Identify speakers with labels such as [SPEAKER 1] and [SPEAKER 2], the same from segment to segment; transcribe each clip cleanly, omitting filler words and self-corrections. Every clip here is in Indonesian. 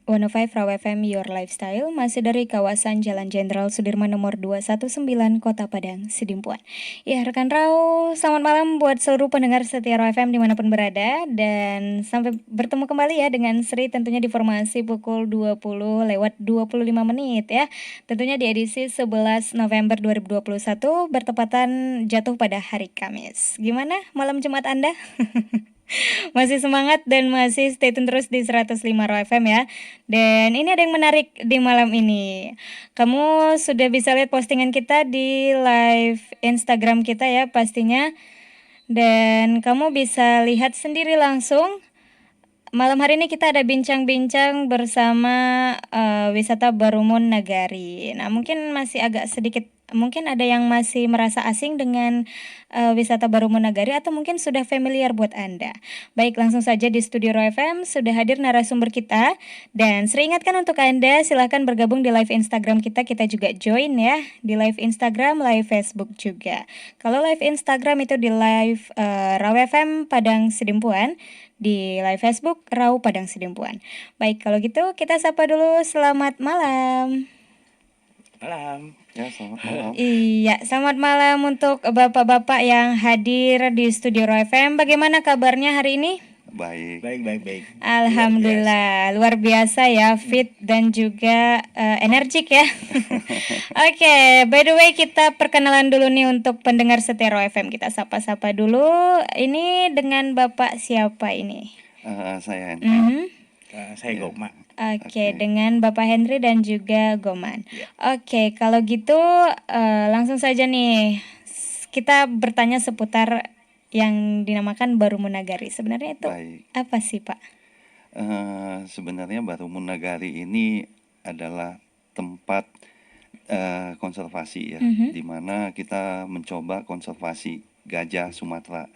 [SPEAKER 1] 105 Raw FM Your Lifestyle masih dari kawasan Jalan Jenderal Sudirman nomor 219 Kota Padang, Sidimpuan. Ya rekan Raw, selamat malam buat seluruh pendengar setia Raw FM dimanapun berada. Dan sampai bertemu kembali ya dengan Sri tentunya di formasi pukul 20 lewat 25 menit ya. Tentunya di edisi 11 November 2021 bertepatan jatuh pada hari Kamis. Gimana malam Jumat Anda? Masih semangat dan masih stay tune terus di 105 Raw FM ya. Dan ini ada yang menarik di malam ini. Kamu sudah bisa lihat postingan kita di live Instagram kita ya pastinya. Dan kamu bisa lihat sendiri langsung. Malam hari ini kita ada bincang-bincang bersama wisata Barumun Nagari. Nah, mungkin masih agak sedikit, mungkin ada yang masih merasa asing dengan wisata Barumun Nagari atau mungkin sudah familiar buat Anda. Baik, langsung saja di Studio Raw FM sudah hadir narasumber kita. Dan saya ingatkan untuk Anda silahkan bergabung di live Instagram kita juga join ya. Di live Instagram, live Facebook juga. Kalau live Instagram itu di live Raw FM Padang Sidimpuan, di live Facebook Raw Padang Sidimpuan. Baik, kalau gitu kita sapa dulu. Selamat malam.
[SPEAKER 2] Malam. Ya, selamat malam.
[SPEAKER 1] Iya, selamat malam untuk bapak-bapak yang hadir di Studio Raw FM. Bagaimana kabarnya hari ini?
[SPEAKER 2] Baik.
[SPEAKER 1] Alhamdulillah, luar biasa ya, fit dan juga energik ya. Oke, by the way kita perkenalan dulu nih untuk pendengar setia Raw FM. Kita sapa-sapa dulu. Ini dengan Bapak siapa ini?
[SPEAKER 2] Saya Henry.
[SPEAKER 3] Saya Goma.
[SPEAKER 1] Oke, dengan Bapak Henry dan juga Goman. Oke, kalau gitu langsung saja nih kita bertanya seputar yang dinamakan Barumun Nagari. Sebenarnya itu apa sih, Pak?
[SPEAKER 2] Sebenarnya Barumun Nagari ini adalah tempat konservasi ya, di mana kita mencoba konservasi gajah Sumatera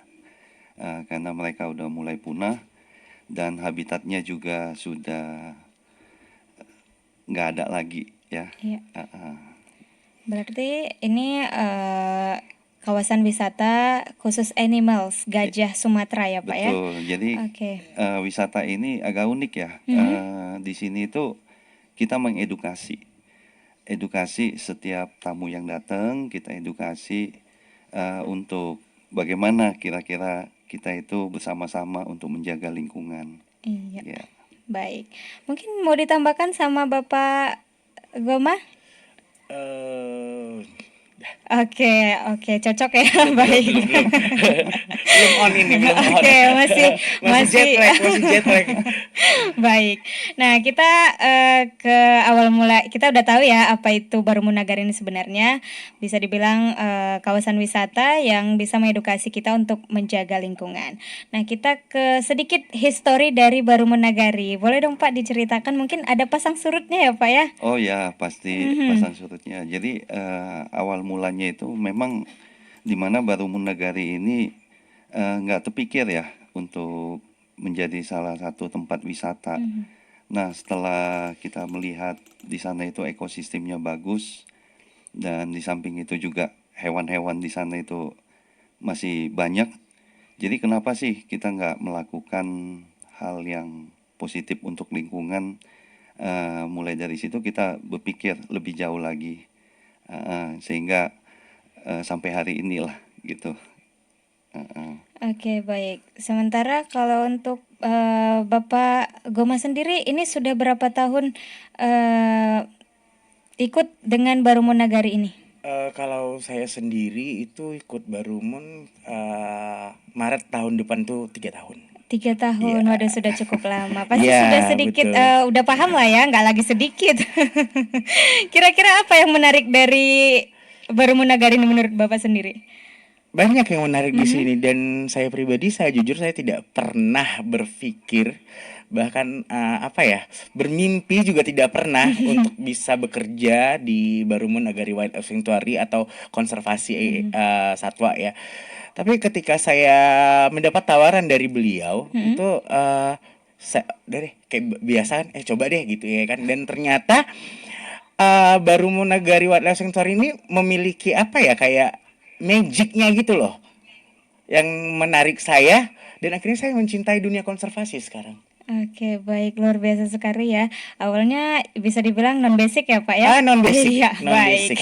[SPEAKER 2] karena mereka udah mulai punah dan habitatnya juga sudah nggak ada lagi ya.
[SPEAKER 1] Iya. Berarti ini kawasan wisata khusus animals gajah Sumatera ya, Pak ya?
[SPEAKER 2] Betul. Jadi wisata ini agak unik ya. Di sini itu kita mengedukasi setiap tamu yang datang, kita edukasi untuk bagaimana kira-kira kita itu bersama-sama untuk menjaga lingkungan.
[SPEAKER 1] Iya.
[SPEAKER 2] Ya.
[SPEAKER 1] Baik. Mungkin mau ditambahkan sama Bapak Goma? Oke, cocok ya. Baik.
[SPEAKER 3] Belum on.
[SPEAKER 1] Oke, masih
[SPEAKER 3] jet lag.
[SPEAKER 1] Baik. Nah, kita ke awal mula. Kita udah tahu ya apa itu Barumun Nagari ini sebenarnya. Bisa dibilang kawasan wisata yang bisa mengedukasi kita untuk menjaga lingkungan. Nah, kita ke sedikit histori dari Barumun Nagari. Boleh dong Pak diceritakan, mungkin ada pasang surutnya ya Pak ya?
[SPEAKER 2] Oh ya, pasti pasang surutnya. Jadi awal mulanya itu memang di mana Barumun Nagari ini nggak terpikir ya untuk menjadi salah satu tempat wisata. Nah, setelah kita melihat di sana itu ekosistemnya bagus dan di samping itu juga hewan-hewan di sana itu masih banyak. Jadi kenapa sih kita nggak melakukan hal yang positif untuk lingkungan? Mulai dari situ kita berpikir lebih jauh lagi sehingga sampai hari inilah gitu.
[SPEAKER 1] Oke, baik. Sementara kalau untuk Bapak Goma sendiri ini sudah berapa tahun ikut dengan Barumun Nagari ini?
[SPEAKER 3] Kalau saya sendiri itu ikut Barumun Maret tahun depan tuh 3 tahun.
[SPEAKER 1] 3 tahun, waduh sudah cukup lama. Pasti
[SPEAKER 3] Ya,
[SPEAKER 1] sudah sedikit udah paham lah ya, nggak lagi sedikit. Kira-kira apa yang menarik dari Barumun Nagari ini menurut Bapak sendiri?
[SPEAKER 3] Banyak yang menarik di sini dan saya pribadi, saya jujur saya tidak pernah berpikir, bahkan bermimpi juga tidak pernah untuk bisa bekerja di Barumun Nagari Wildlife Sanctuary atau konservasi satwa ya. Tapi ketika saya mendapat tawaran dari beliau itu kayak biasa kan, coba deh gitu ya kan. Dan ternyata Barumun Nagari Wildlife Sanctuary ini memiliki kayak magicnya gitu loh, yang menarik saya dan akhirnya saya mencintai dunia konservasi sekarang.
[SPEAKER 1] Oke, baik, luar biasa sekali ya. Awalnya bisa dibilang non basic ya, Pak ya?
[SPEAKER 3] Non basic,
[SPEAKER 1] Iya,
[SPEAKER 3] non
[SPEAKER 1] baik.
[SPEAKER 3] basic.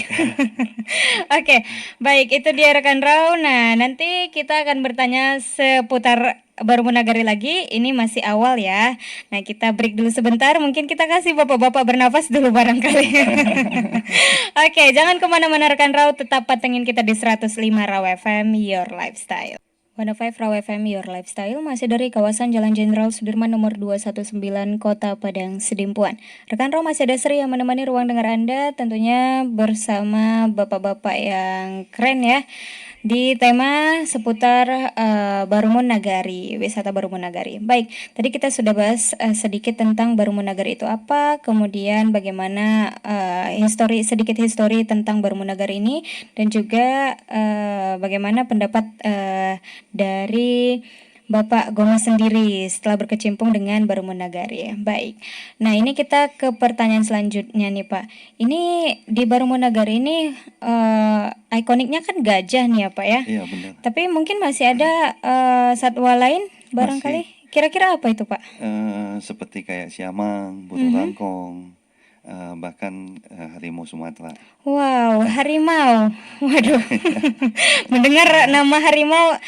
[SPEAKER 1] Oke, baik, itu dia rekan Rau. Nah, nanti kita akan bertanya seputar Baru Nagari lagi. Ini masih awal ya. Nah, kita break dulu sebentar. Mungkin kita kasih bapak-bapak bernafas dulu barangkali. Oke, jangan kemana-mana rekan Rau. Tetap patengin kita di 105 Rau FM, Your Lifestyle. 105 Raw FM Your Lifestyle masih dari kawasan Jalan Jenderal Sudirman nomor 219 Kota Padang Sidimpuan. Rekan Raw masih ada Sri yang menemani ruang dengar Anda tentunya bersama bapak-bapak yang keren ya di tema seputar Barumun Nagari, wisata Barumun Nagari. Baik, tadi kita sudah bahas sedikit tentang Barumun Nagari itu apa, kemudian bagaimana sedikit histori tentang Barumun Nagari ini dan juga bagaimana pendapat dari Bapak Goma sendiri setelah berkecimpung dengan Barumun Nagari. Baik. Nah, ini kita ke pertanyaan selanjutnya nih, Pak. Ini di Barumun Nagari ini ikoniknya kan gajah nih ya, Pak ya.
[SPEAKER 2] Iya, benar.
[SPEAKER 1] Tapi mungkin masih ada satwa lain barangkali.
[SPEAKER 2] Masih.
[SPEAKER 1] Kira-kira apa itu, Pak?
[SPEAKER 2] Seperti kayak siamang, burung rangkong, bahkan harimau Sumatera.
[SPEAKER 1] Wow, harimau. Waduh. Mendengar nama harimau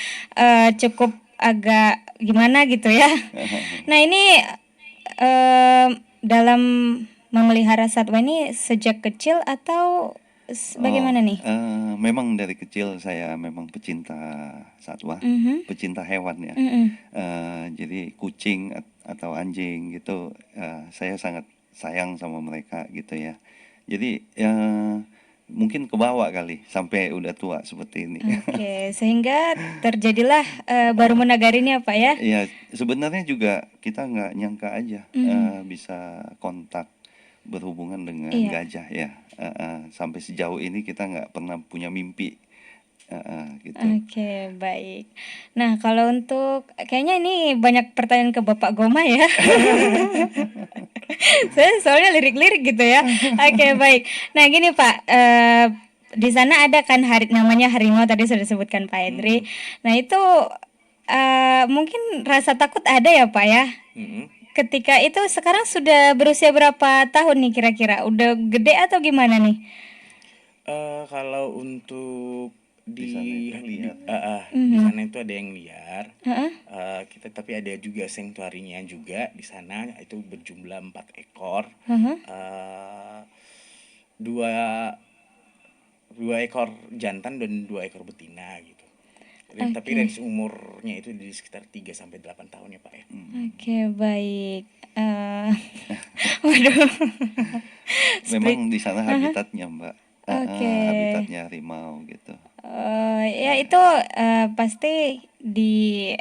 [SPEAKER 1] cukup agak gimana gitu ya. Nah, ini dalam memelihara satwa ini sejak kecil atau bagaimana nih?
[SPEAKER 2] Memang dari kecil saya memang pecinta satwa, pecinta hewan ya. Jadi kucing atau anjing gitu, saya sangat sayang sama mereka gitu ya. Jadi mungkin kebawa kali sampai udah tua seperti ini.
[SPEAKER 1] Oke, sehingga terjadilah Barumun Nagari ini apa ya?
[SPEAKER 2] Iya, sebenarnya juga kita nggak nyangka aja bisa kontak berhubungan dengan
[SPEAKER 1] Iya.
[SPEAKER 2] gajah ya. Sampai sejauh ini kita nggak pernah punya mimpi gitu.
[SPEAKER 1] Oke, baik. Nah, kalau untuk kayaknya ini banyak pertanyaan ke Bapak Goma ya. Saya soalnya lirik-lirik gitu ya. Oke, baik. Nah, gini Pak, di sana ada kan namanya harimau tadi sudah disebutkan Pak Hendri. Nah, itu mungkin rasa takut ada ya Pak ya. Ketika itu sekarang sudah berusia berapa tahun nih kira-kira? Udah gede atau gimana nih?
[SPEAKER 3] Kalau untuk
[SPEAKER 2] Di sana itu liar.
[SPEAKER 3] di sana itu ada yang liar.
[SPEAKER 1] Heeh.
[SPEAKER 3] Kita tapi ada juga sanctuary-nya juga di sana, itu berjumlah 4 ekor.
[SPEAKER 1] Heeh.
[SPEAKER 3] Dua ekor jantan dan 2 ekor betina gitu. Tapi
[SPEAKER 1] Oke.
[SPEAKER 3] range umurnya itu di sekitar 3 sampai 8 tahun ya Pak ya.
[SPEAKER 1] Oke, baik. Waduh.
[SPEAKER 2] Memang di sana habitatnya Mbak.
[SPEAKER 1] Oke.
[SPEAKER 2] Habitatnya harimau gitu.
[SPEAKER 1] Ya itu pasti di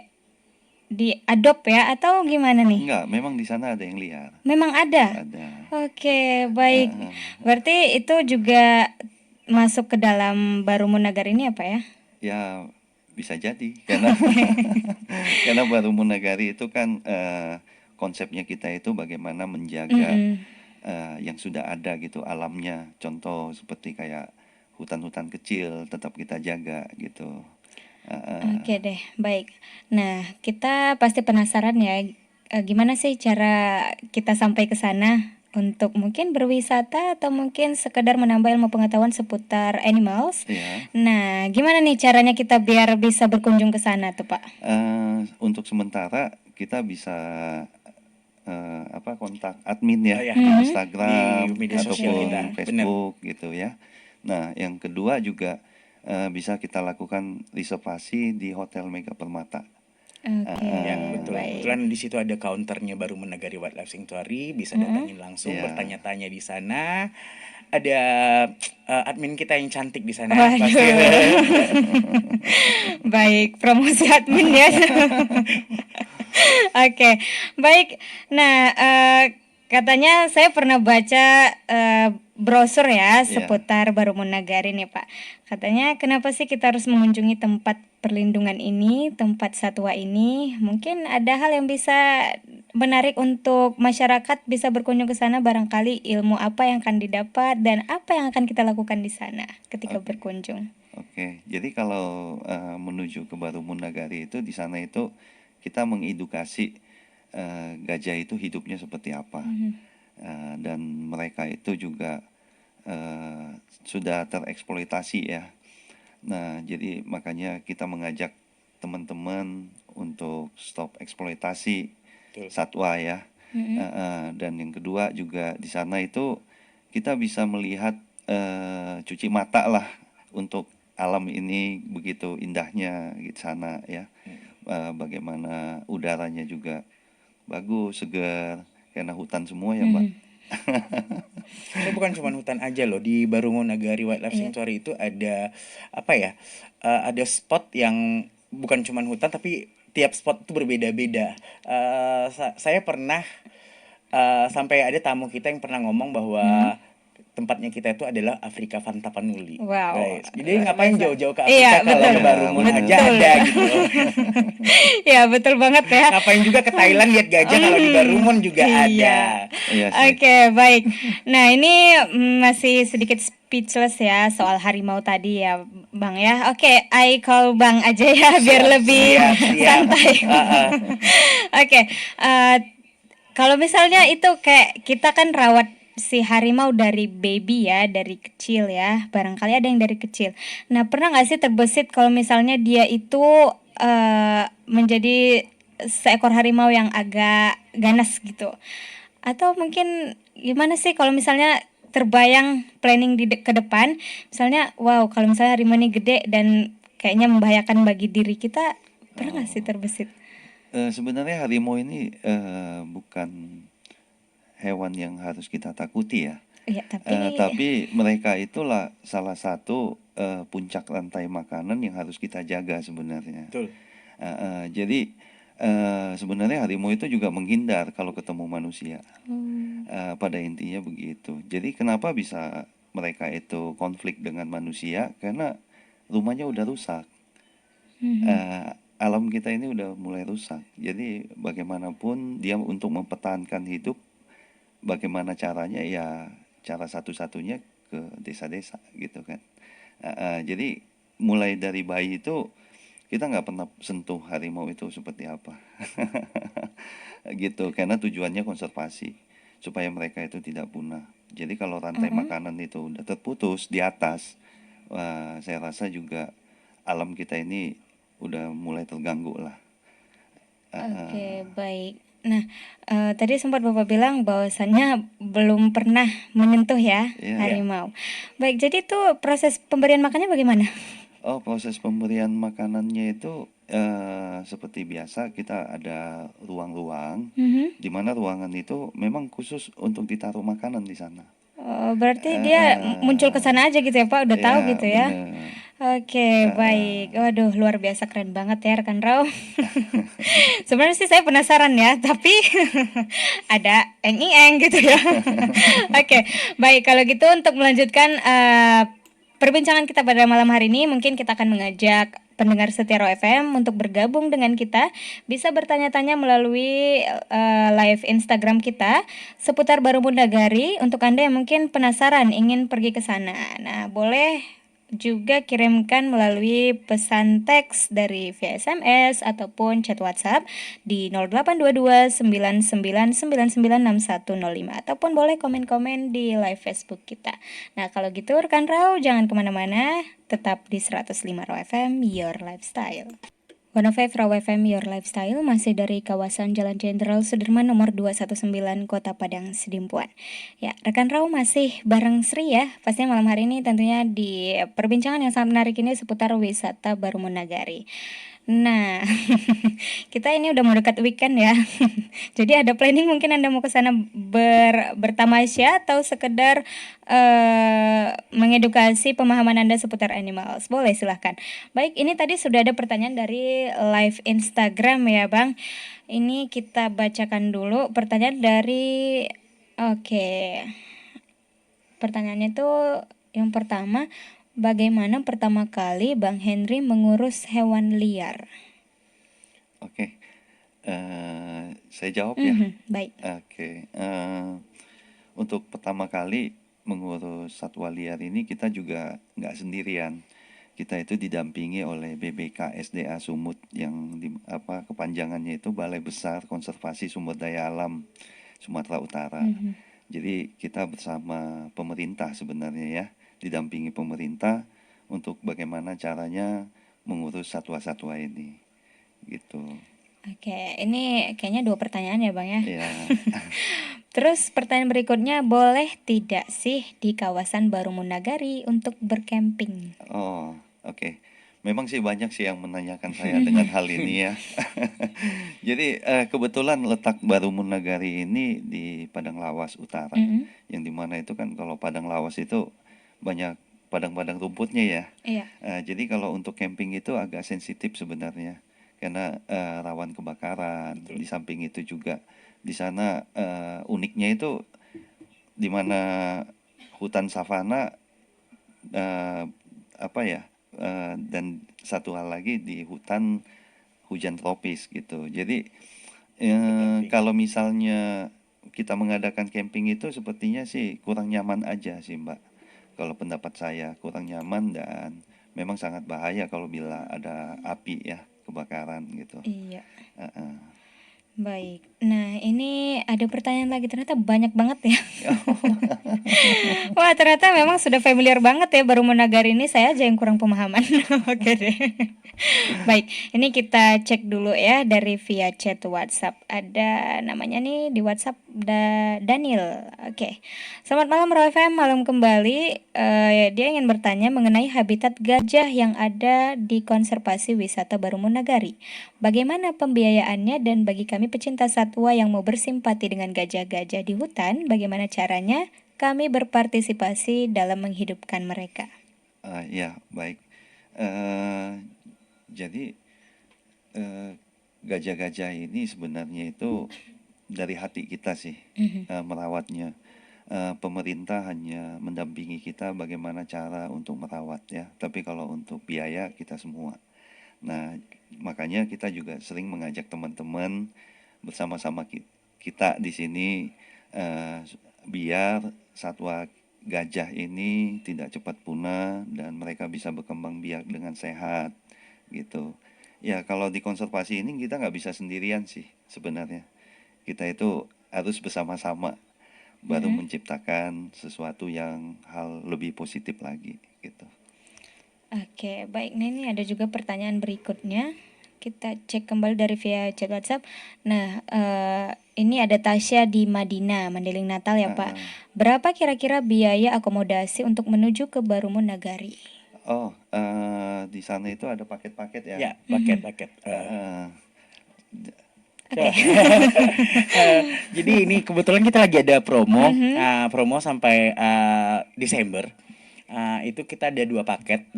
[SPEAKER 1] adopt ya atau gimana nih?
[SPEAKER 2] Enggak, memang di sana ada yang liar.
[SPEAKER 1] Memang ada.
[SPEAKER 2] Ada.
[SPEAKER 1] Oke, baik. Berarti itu juga masuk ke dalam Barumun Nagari ini apa ya?
[SPEAKER 2] Ya bisa jadi karena Barumun Nagari itu kan konsepnya kita itu bagaimana menjaga yang sudah ada gitu alamnya. Contoh seperti kayak hutan-hutan kecil tetap kita jaga gitu.
[SPEAKER 1] Oke deh, baik. Nah, kita pasti penasaran ya, gimana sih cara kita sampai ke sana untuk mungkin berwisata atau mungkin sekedar menambah ilmu pengetahuan seputar animals.
[SPEAKER 2] Ya.
[SPEAKER 1] Nah, gimana nih caranya kita biar bisa berkunjung ke sana tuh, Pak?
[SPEAKER 2] Untuk sementara kita bisa kontak admin ya
[SPEAKER 3] Ya,
[SPEAKER 2] di Instagram
[SPEAKER 3] di media sosial
[SPEAKER 2] ataupun
[SPEAKER 3] kita.
[SPEAKER 2] Facebook gitu ya. Nah, yang kedua juga bisa kita lakukan reservasi di Hotel Mega Permata.
[SPEAKER 1] Oke,
[SPEAKER 3] Ya betul.
[SPEAKER 1] baik.
[SPEAKER 3] Kebetulan di situ ada counternya Barumun Nagari Wildlife Sanctuary, bisa datangin langsung,
[SPEAKER 2] Iya.
[SPEAKER 3] bertanya-tanya di sana. Ada admin kita yang cantik di sana.
[SPEAKER 1] Waduh.
[SPEAKER 3] Pasti.
[SPEAKER 1] Baik, promosi admin ya. Oke, baik. Nah, katanya saya pernah baca brosur ya seputar Barumun Nagari nih Pak. Katanya kenapa sih kita harus mengunjungi tempat perlindungan ini, tempat satwa ini? Mungkin ada hal yang bisa menarik untuk masyarakat bisa berkunjung ke sana, barangkali ilmu apa yang akan didapat dan apa yang akan kita lakukan di sana ketika berkunjung.
[SPEAKER 2] Oke, jadi kalau menuju ke Barumun Nagari itu di sana itu kita mengedukasi gajah itu hidupnya seperti apa. Dan mereka itu juga sudah tereksploitasi ya. Nah, jadi makanya kita mengajak teman-teman untuk stop eksploitasi
[SPEAKER 3] Betul.
[SPEAKER 2] satwa ya. Dan yang kedua juga di sana itu kita bisa melihat cuci mata lah untuk alam ini begitu indahnya di sana ya. Bagaimana udaranya juga bagus, segar, karena hutan semua ya Mbak.
[SPEAKER 3] Itu bukan cuma hutan aja loh, di Barumun Nagari Wildlife
[SPEAKER 1] Iya.
[SPEAKER 3] Sanctuary itu ada apa ya? Ada spot yang bukan cuma hutan tapi tiap spot itu berbeda-beda. Saya pernah sampai ada tamu kita yang pernah ngomong bahwa tempatnya kita itu adalah Afrika Fantapanuli.
[SPEAKER 1] Wow,
[SPEAKER 3] Guys, jadi
[SPEAKER 1] luar
[SPEAKER 3] ngapain
[SPEAKER 1] biasa.
[SPEAKER 3] jauh-jauh ke
[SPEAKER 1] Iya,
[SPEAKER 3] Afrika kalau
[SPEAKER 1] betul.
[SPEAKER 3] ke Barumun aja
[SPEAKER 1] Betul.
[SPEAKER 3] ada gitu loh.
[SPEAKER 1] Ya, betul banget ya.
[SPEAKER 3] Ngapain juga ke Thailand lihat gajah kalau di Barumun juga
[SPEAKER 1] Iya.
[SPEAKER 3] ada.
[SPEAKER 2] Iya sih.
[SPEAKER 1] Oke, baik. Nah, ini masih sedikit speechless ya soal harimau tadi ya, Bang ya. Oke, I call Bang aja ya biar lebih
[SPEAKER 3] Siap.
[SPEAKER 1] santai. Oke, kalau misalnya itu kayak kita kan rawat si harimau dari baby ya, dari kecil ya. Barangkali ada yang dari kecil. Nah, pernah nggak sih terbesit kalau misalnya dia itu menjadi seekor harimau yang agak ganas gitu? Atau mungkin gimana sih kalau misalnya terbayang planning ke depan, misalnya wow kalau misalnya harimau ini gede dan kayaknya membahayakan bagi diri kita, pernah nggak sih terbesit?
[SPEAKER 2] Sebenarnya harimau ini bukan hewan yang harus kita takuti ya.
[SPEAKER 1] Iya,
[SPEAKER 2] Tapi mereka itulah salah satu puncak rantai makanan yang harus kita jaga sebenarnya.
[SPEAKER 3] Betul.
[SPEAKER 2] Jadi sebenarnya harimau itu juga menghindar kalau ketemu manusia. Pada intinya begitu. Jadi kenapa bisa mereka itu konflik dengan manusia? Karena rumahnya udah rusak. Alam kita ini udah mulai rusak. Jadi bagaimanapun dia untuk mempertahankan hidup, bagaimana caranya ya cara satu-satunya ke desa-desa gitu kan. Jadi mulai dari bayi itu kita nggak pernah sentuh harimau itu seperti apa. Gitu, karena tujuannya konservasi supaya mereka itu tidak punah. Jadi kalau rantai makanan itu udah terputus di atas, saya rasa juga alam kita ini udah mulai terganggu lah.
[SPEAKER 1] Oke, baik. Nah, tadi sempat Bapak bilang bahwasannya belum pernah menyentuh ya
[SPEAKER 2] Iya.
[SPEAKER 1] harimau. Baik, jadi itu proses pemberian makannya bagaimana?
[SPEAKER 2] Oh, proses pemberian makanannya itu seperti biasa kita ada ruang-ruang di mana ruangan itu memang khusus untuk ditaruh makanan di sana.
[SPEAKER 1] Oh, berarti dia muncul ke sana aja gitu ya Pak, udah tahu
[SPEAKER 2] Ya,
[SPEAKER 1] gitu ya.
[SPEAKER 2] bener.
[SPEAKER 1] Oke, baik. Waduh, luar biasa keren banget ya rekan Rao. Sebenarnya sih saya penasaran ya, tapi ada eng-eng gitu ya. Oke, baik kalau gitu untuk melanjutkan perbincangan kita pada malam hari ini, mungkin kita akan mengajak pendengar Setia Roh FM untuk bergabung dengan kita. Bisa bertanya-tanya melalui live Instagram kita seputar Barumun Nagari. Untuk Anda yang mungkin penasaran ingin pergi ke sana. Nah, boleh juga kirimkan melalui pesan teks dari via SMS ataupun chat WhatsApp di 082299996105 ataupun boleh komen-komen di live Facebook kita. Nah, kalau gitu rekan Rau jangan kemana-mana, tetap di 105 Raw FM Your Lifestyle. 105 Raw FM Your Lifestyle masih dari kawasan Jalan Jenderal Sudirman nomor 219 Kota Padang Sidimpuan. Ya, rekan Raw masih bareng Sri ya. Pastinya malam hari ini tentunya di perbincangan yang sangat menarik ini seputar wisata Barumun Nagari. Nah, kita ini udah mau dekat weekend ya. Jadi ada planning mungkin Anda mau ke sana bertamasya atau sekedar mengedukasi pemahaman Anda seputar animals. Boleh silahkan. Baik, ini tadi sudah ada pertanyaan dari live Instagram ya, Bang. Ini kita bacakan dulu pertanyaan dari Pertanyaannya itu yang pertama, bagaimana pertama kali Bang Henry mengurus hewan liar?
[SPEAKER 2] Oke. Saya jawab ya.
[SPEAKER 1] Baik.
[SPEAKER 2] Oke. Untuk pertama kali mengurus satwa liar ini kita juga nggak sendirian. kita itu didampingi oleh BBKSDA Sumut yang kepanjangannya itu Balai Besar Konservasi Sumber Daya Alam Sumatera Utara. Jadi kita bersama pemerintah sebenarnya ya, didampingi pemerintah untuk bagaimana caranya mengurus satwa-satwa ini, gitu.
[SPEAKER 1] Oke, ini kayaknya 2 pertanyaan ya Bang ya.
[SPEAKER 2] Ya,
[SPEAKER 1] Terus pertanyaan berikutnya, boleh tidak sih di kawasan Barumunagari untuk bercamping?
[SPEAKER 2] oh oke. Memang sih banyak sih yang menanyakan saya dengan hal ini ya. Jadi kebetulan letak Barumunagari ini di Padang Lawas Utara,
[SPEAKER 1] Mm-mm.
[SPEAKER 2] yang dimana itu kan kalau Padang Lawas itu banyak padang-padang rumputnya ya.
[SPEAKER 1] Iya.
[SPEAKER 2] Jadi kalau untuk camping itu agak sensitif sebenarnya, karena rawan kebakaran.
[SPEAKER 3] Betul.
[SPEAKER 2] Di samping itu juga di sana uniknya itu di mana hutan savana eh, dan satu hal lagi di hutan hujan tropis gitu. Jadi
[SPEAKER 3] Camping.
[SPEAKER 2] kalau misalnya kita mengadakan camping itu sepertinya sih kurang nyaman aja sih Mbak. Kalau pendapat saya kurang nyaman dan memang sangat bahaya kalau bila ada api ya, kebakaran gitu.
[SPEAKER 1] Iya.
[SPEAKER 2] Heeh.
[SPEAKER 1] Baik. Nah, ini ada pertanyaan lagi, ternyata banyak banget ya. Wah, ternyata memang sudah familiar banget ya Barumunagari ini, saya aja yang kurang pemahaman. Oke deh. Baik, ini kita cek dulu ya dari via chat WhatsApp. Ada namanya nih di WhatsApp Daniel. Oke. Selamat malam Roy FM, malam kembali. Dia ingin bertanya mengenai habitat gajah yang ada di konservasi wisata Barumunagari. Bagaimana pembiayaannya, dan bagi kami pecinta satwa yang mau bersimpati dengan gajah-gajah di hutan, bagaimana caranya kami berpartisipasi dalam menghidupkan mereka?
[SPEAKER 2] Ya, baik. Jadi gajah-gajah ini sebenarnya itu dari hati kita sih merawatnya. Pemerintah hanya mendampingi kita bagaimana cara untuk merawat ya. Tapi kalau untuk biaya kita semua. Nah, makanya kita juga sering mengajak teman-teman bersama-sama kita di sini biar satwa gajah ini tidak cepat punah dan mereka bisa berkembang biak dengan sehat gitu. Ya kalau di konservasi ini kita nggak bisa sendirian sih sebenarnya. Kita itu harus bersama-sama baru menciptakan sesuatu yang hal lebih positif lagi gitu.
[SPEAKER 1] Oke, baik. Nah, ini ada juga pertanyaan berikutnya. Kita cek kembali dari via chat WhatsApp. Nah, ini ada Tasya di Madinah, Mandeling Natal ya Pak. Berapa kira-kira biaya akomodasi untuk menuju ke Barumunagari?
[SPEAKER 2] Oh, di sana itu ada paket-paket ya.
[SPEAKER 3] Ya, paket-paket.
[SPEAKER 1] Oke.
[SPEAKER 3] Jadi ini kebetulan kita lagi ada promo, promo sampai Desember. Itu kita ada 2 paket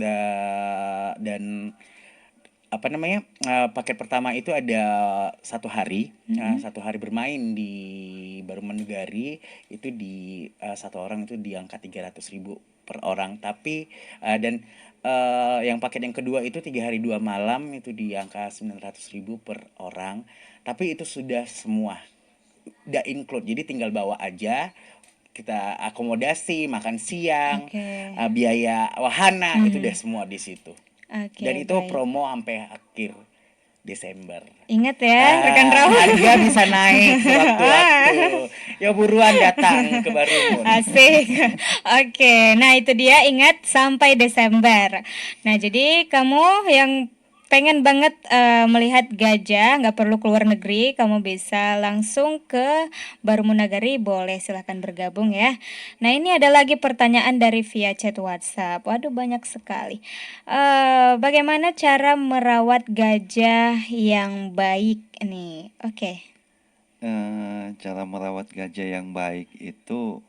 [SPEAKER 3] dan apa namanya, paket pertama itu ada 1 hari, 1 hari bermain di Barumunagari itu di 1 orang itu di angka 300.000 per orang. Tapi yang paket yang kedua itu 3 hari 2 malam itu di angka 900.000 per orang. Tapi itu sudah semua, udah include. Jadi tinggal bawa aja, kita akomodasi, makan siang,
[SPEAKER 1] Oke.
[SPEAKER 3] biaya wahana itu udah semua di situ.
[SPEAKER 1] Oke,
[SPEAKER 3] Dan itu
[SPEAKER 1] baik.
[SPEAKER 3] promo sampai akhir Desember.
[SPEAKER 1] Ingat ya, rekan Raul.
[SPEAKER 3] Harga bisa naik sewaktu-waktu. Ya buruan datang ke Barumun.
[SPEAKER 1] Asik. Oke, nah itu dia, ingat sampai Desember. Nah, jadi kamu yang pengen banget melihat gajah, nggak perlu keluar negeri, kamu bisa langsung ke Barumunagari, boleh silahkan bergabung ya. Nah, ini ada lagi pertanyaan dari via chat WhatsApp. Waduh, banyak sekali. Bagaimana cara merawat gajah yang baik nih? Oke.
[SPEAKER 2] Cara merawat gajah yang baik itu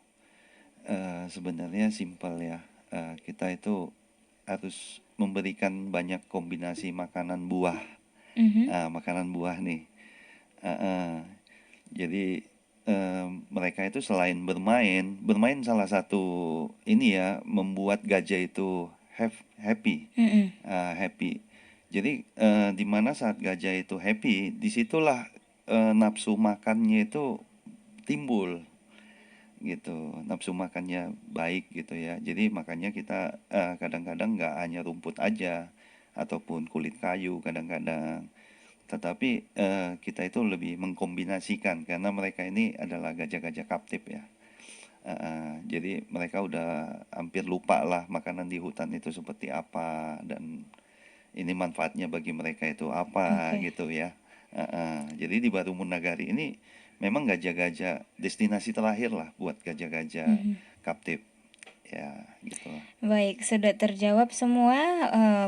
[SPEAKER 2] sebenarnya simpel ya. Kita itu harus memberikan banyak kombinasi makanan buah. Makanan buah nih. Jadi mereka itu selain bermain salah satu ini ya membuat gajah itu happy, happy. Jadi di mana saat gajah itu happy, disitulah nafsu makannya itu timbul. gitu, nafsu makannya baik gitu ya. Jadi makanya kita kadang-kadang nggak hanya rumput aja ataupun kulit kayu kadang-kadang, tetapi kita itu lebih mengkombinasikan karena mereka ini adalah gajah-gajah kaptif ya. Jadi mereka udah hampir lupa lah makanan di hutan itu seperti apa dan ini manfaatnya bagi mereka itu apa
[SPEAKER 1] Oke.
[SPEAKER 2] gitu ya. Jadi di Barumun Nagari ini memang gajah-gajah destinasi terakhir lah buat gajah-gajah
[SPEAKER 1] Mhm.
[SPEAKER 2] kaptif ya gitu lah.
[SPEAKER 1] Baik, sudah terjawab semua.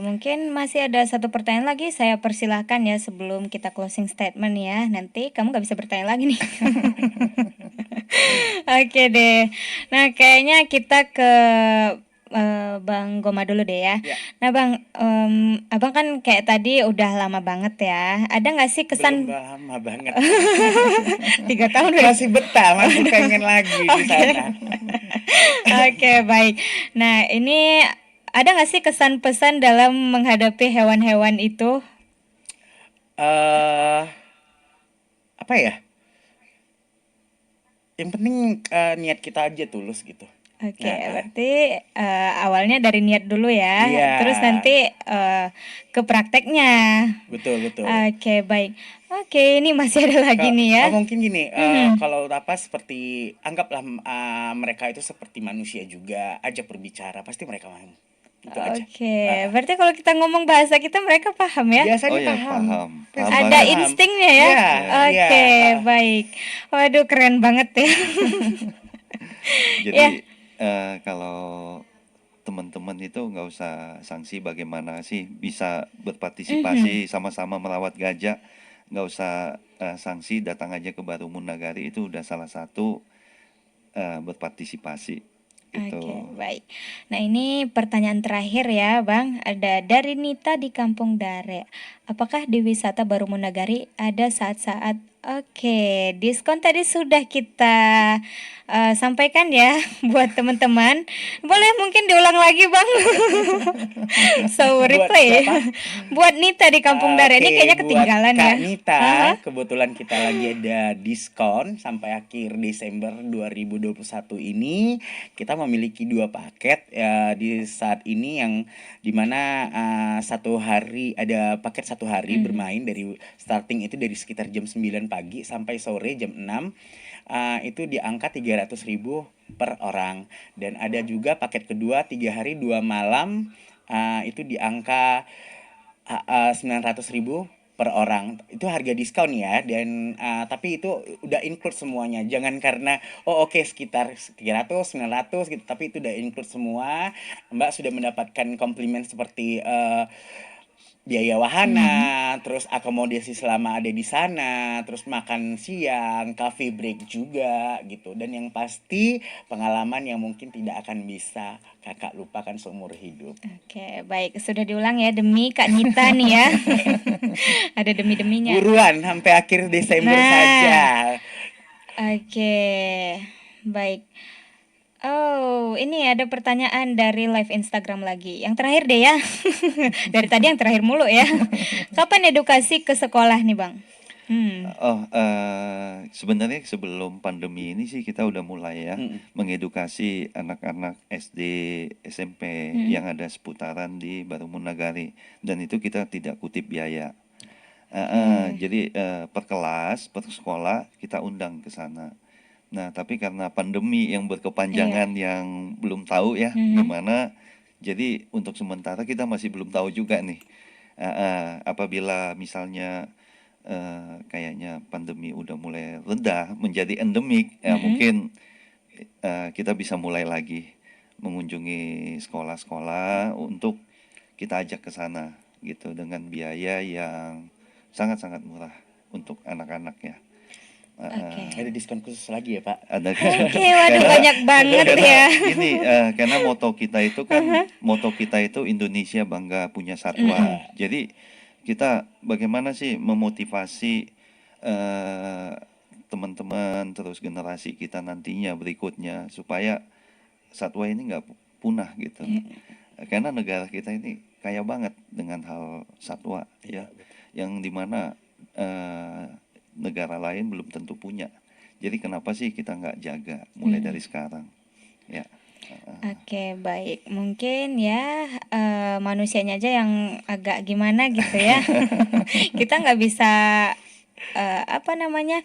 [SPEAKER 1] Mungkin masih ada satu pertanyaan lagi. Saya persilahkan ya sebelum kita closing statement ya. Nanti kamu nggak bisa bertanya lagi nih. Oke deh. Nah, kayaknya kita ke Bang Goma dulu deh ya.
[SPEAKER 3] Ya,
[SPEAKER 1] Nah, Bang, Abang kan kayak tadi udah lama banget ya. Ada nggak sih
[SPEAKER 3] belum
[SPEAKER 1] kesan
[SPEAKER 3] lama banget sih.
[SPEAKER 1] 3 tahun udah?
[SPEAKER 3] Masih betah, masih pengen lagi di
[SPEAKER 1] Oke.
[SPEAKER 3] sana.
[SPEAKER 1] Oke, baik. Nah, ini ada nggak sih kesan pesan dalam menghadapi hewan-hewan itu?
[SPEAKER 3] eh Apa ya? Yang penting niat kita aja tulus gitu.
[SPEAKER 1] Oke,
[SPEAKER 3] Nah,
[SPEAKER 1] berarti awalnya dari niat dulu ya,
[SPEAKER 3] iya,
[SPEAKER 1] terus nanti ke prakteknya.
[SPEAKER 3] betul betul.
[SPEAKER 1] Oke, baik. Oke, ini masih ada lagi nih ya.
[SPEAKER 3] Mungkin gini,
[SPEAKER 1] Mhm.
[SPEAKER 3] kalau apa seperti anggaplah mereka itu seperti manusia juga, ajak berbicara, pasti mereka mau. Itu aja.
[SPEAKER 1] Oke,
[SPEAKER 3] Heeh.
[SPEAKER 1] berarti kalau kita ngomong bahasa kita mereka paham ya?
[SPEAKER 2] Oh
[SPEAKER 3] Biasanya
[SPEAKER 2] ya
[SPEAKER 3] paham,
[SPEAKER 2] paham, paham
[SPEAKER 3] pasti
[SPEAKER 1] Ada
[SPEAKER 2] banget.
[SPEAKER 3] paham.
[SPEAKER 1] instingnya ya?
[SPEAKER 3] Ya, ya.
[SPEAKER 1] Oke, baik. Waduh, keren banget ya.
[SPEAKER 2] Jadi
[SPEAKER 1] Ya.
[SPEAKER 2] kalau teman-teman itu nggak usah sanksi bagaimana sih bisa
[SPEAKER 1] Mhm.
[SPEAKER 2] berpartisipasi sama-sama merawat gajah, nggak usah sanksi, datang aja ke Barumun Nagari itu udah salah satu berpartisipasi
[SPEAKER 1] Oke,
[SPEAKER 2] gitu.
[SPEAKER 1] baik. Nah, ini pertanyaan terakhir ya, Bang. Ada dari Nita di Kampung Dare. Apakah di wisata Barumun Nagari ada saat-saat Oke, diskon tadi sudah kita sampaikan ya buat teman-teman. Boleh mungkin diulang lagi, Bang. So,
[SPEAKER 3] Buat
[SPEAKER 1] replay.
[SPEAKER 3] siapa?
[SPEAKER 1] Buat Nita di Kampung Dare. Ini
[SPEAKER 3] Oke,
[SPEAKER 1] kayaknya
[SPEAKER 3] buat
[SPEAKER 1] ketinggalan ya.
[SPEAKER 3] Kak
[SPEAKER 1] Aha.
[SPEAKER 3] Nita, kebetulan kita lagi ada diskon sampai akhir Desember 2021 ini. Kita memiliki dua paket ya di saat ini yang dimana satu hari ada paket satu hari
[SPEAKER 1] Mhm.
[SPEAKER 3] bermain dari starting itu dari sekitar jam 9 pagi sampai sore jam 6. Itu di angka 300.000 per orang. Dan ada juga paket kedua 3 hari 2 malam, itu di angka 900.000 per orang. Itu harga diskon ya, dan tapi itu udah include semuanya. Jangan karena oh oke sekitar 300 900 gitu, tapi itu udah include semua. Mbak sudah mendapatkan komplimen seperti biaya
[SPEAKER 1] Mhm.
[SPEAKER 3] wahana, terus akomodasi selama ada di sana, terus makan siang, coffee break juga gitu. Dan yang pasti pengalaman yang mungkin tidak akan bisa kakak lupakan seumur hidup.
[SPEAKER 1] Oke, baik. Sudah diulang ya demi Kak Nita nih ya. Ada demi-deminya.
[SPEAKER 3] Buruan sampai akhir Desember
[SPEAKER 1] Nah,
[SPEAKER 3] saja.
[SPEAKER 1] oke. Baik. Oh, ini ada pertanyaan dari live Instagram lagi. Yang terakhir deh ya. Dari tadi yang terakhir mulu ya. Kapan edukasi ke sekolah nih, Bang? Hmm.
[SPEAKER 2] Sebenarnya sebelum pandemi ini sih kita udah mulai ya
[SPEAKER 3] Mm-mm.
[SPEAKER 2] mengedukasi anak-anak SD, SMP
[SPEAKER 1] Hmm.
[SPEAKER 2] yang ada seputaran di Barumun Nagari dan itu kita tidak kutip biaya.
[SPEAKER 1] Oke.
[SPEAKER 2] Jadi per kelas, per sekolah kita undang ke sana. Nah, tapi karena pandemi yang
[SPEAKER 1] Iya.
[SPEAKER 2] berkepanjangan yang belum tahu ya
[SPEAKER 1] Mhm.
[SPEAKER 2] gimana, jadi untuk sementara kita masih belum tahu juga nih. Apabila misalnya kayaknya pandemi udah mulai reda menjadi endemik, ya
[SPEAKER 1] Mhm.
[SPEAKER 2] mungkin kita bisa mulai lagi mengunjungi sekolah-sekolah untuk kita ajak ke sana gitu dengan biaya yang sangat-sangat murah untuk anak-anak ya.
[SPEAKER 1] Oke.
[SPEAKER 3] Ada diskon khusus lagi ya, Pak?
[SPEAKER 2] Ada
[SPEAKER 1] Oke, waduh
[SPEAKER 2] karena
[SPEAKER 1] banyak banget
[SPEAKER 2] karena
[SPEAKER 1] ya.
[SPEAKER 2] gini karena
[SPEAKER 1] Aha.
[SPEAKER 2] moto kita itu Indonesia bangga punya satwa.
[SPEAKER 1] Mm-mm.
[SPEAKER 3] Iya.
[SPEAKER 2] Jadi kita bagaimana sih memotivasi eh, teman-teman terus generasi kita nantinya berikutnya supaya satwa ini nggak punah gitu.
[SPEAKER 1] Iya.
[SPEAKER 2] Karena negara kita ini kaya banget dengan hal satwa
[SPEAKER 3] Iya,
[SPEAKER 2] ya,
[SPEAKER 3] betul.
[SPEAKER 2] yang dimana negara lain belum tentu punya. Jadi kenapa sih kita nggak jaga mulai dari sekarang? Ya.
[SPEAKER 1] Oke, baik. Mungkin ya manusianya aja yang agak gimana gitu ya. Kita nggak bisa apa namanya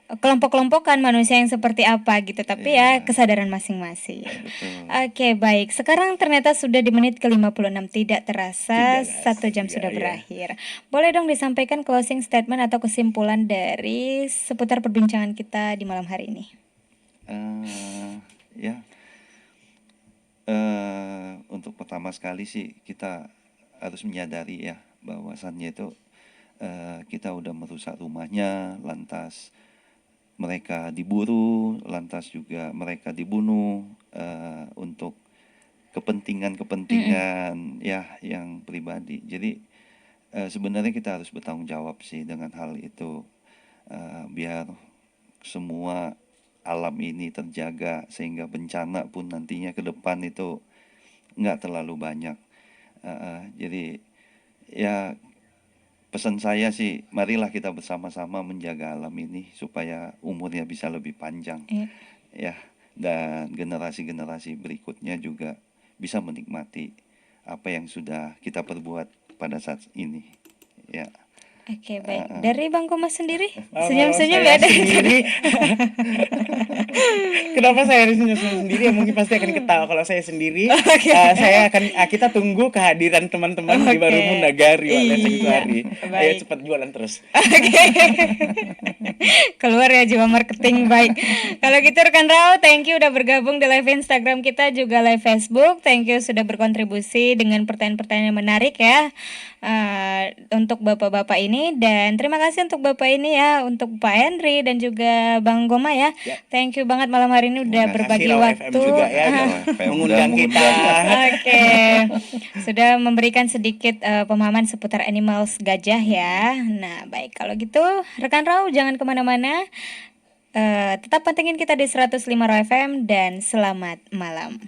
[SPEAKER 1] kelompok-kelompokan manusia yang seperti apa gitu, tapi ya
[SPEAKER 2] Iya,
[SPEAKER 1] kesadaran masing-masing.
[SPEAKER 2] betul.
[SPEAKER 1] Oke, baik. Sekarang ternyata sudah di menit ke-56, tidak terasa
[SPEAKER 3] Tidak
[SPEAKER 1] 1 jam
[SPEAKER 3] ya,
[SPEAKER 1] sudah
[SPEAKER 3] ya.
[SPEAKER 1] berakhir. Boleh dong disampaikan closing statement atau kesimpulan dari seputar perbincangan kita di malam hari ini?
[SPEAKER 2] Ya, untuk pertama sekali sih kita harus menyadari ya bahwasannya itu kita udah merusak rumahnya, lantas mereka diburu, lantas juga mereka dibunuh untuk kepentingan-kepentingan ya yang pribadi. Jadi sebenarnya kita harus bertanggung jawab sih dengan hal itu, biar semua alam ini terjaga sehingga bencana pun nantinya ke depan itu nggak terlalu banyak. Jadi ya pesan saya sih, marilah kita bersama-sama menjaga alam ini supaya umurnya bisa lebih panjang
[SPEAKER 1] Iya.
[SPEAKER 2] ya, dan generasi-generasi berikutnya juga bisa menikmati apa yang sudah kita perbuat pada saat ini ya.
[SPEAKER 1] Oke, baik. Dari Bang Komas sendiri,
[SPEAKER 3] Kalau
[SPEAKER 1] senyum-senyum
[SPEAKER 3] saya
[SPEAKER 1] ya.
[SPEAKER 3] sendiri, kenapa saya harus senyum sendiri? Ya mungkin pasti akan ketawa. Kalau saya sendiri, saya akan kita tunggu kehadiran teman-teman di Barumun
[SPEAKER 1] Oke,
[SPEAKER 3] Nagari Wak
[SPEAKER 1] iya,
[SPEAKER 3] Sanctuary. Ayo
[SPEAKER 1] baik.
[SPEAKER 3] cepat jualan terus.
[SPEAKER 1] Keluar ya jiwa marketing, baik. Kalau gitu rekan Rao, thank you udah bergabung di live Instagram kita juga live Facebook. Thank you sudah berkontribusi dengan pertanyaan-pertanyaan yang menarik ya untuk bapak-bapak ini, dan terima kasih untuk bapak ini ya, untuk Pak Henry dan juga Bang Goma ya.
[SPEAKER 3] Ya.
[SPEAKER 1] Thank you banget malam hari ini udah
[SPEAKER 2] Terima kasih,
[SPEAKER 1] berbagi
[SPEAKER 3] Raw FM
[SPEAKER 1] waktu.
[SPEAKER 3] juga ya,
[SPEAKER 2] Raw
[SPEAKER 3] udah
[SPEAKER 2] FM
[SPEAKER 3] mengundang
[SPEAKER 2] udah
[SPEAKER 3] kita.
[SPEAKER 1] Oke, sudah memberikan sedikit pemahaman seputar animals gajah ya. Nah, baik kalau gitu rekan Rau jangan kemana-mana. Tetap pantengin kita di 105 Raw FM dan selamat malam.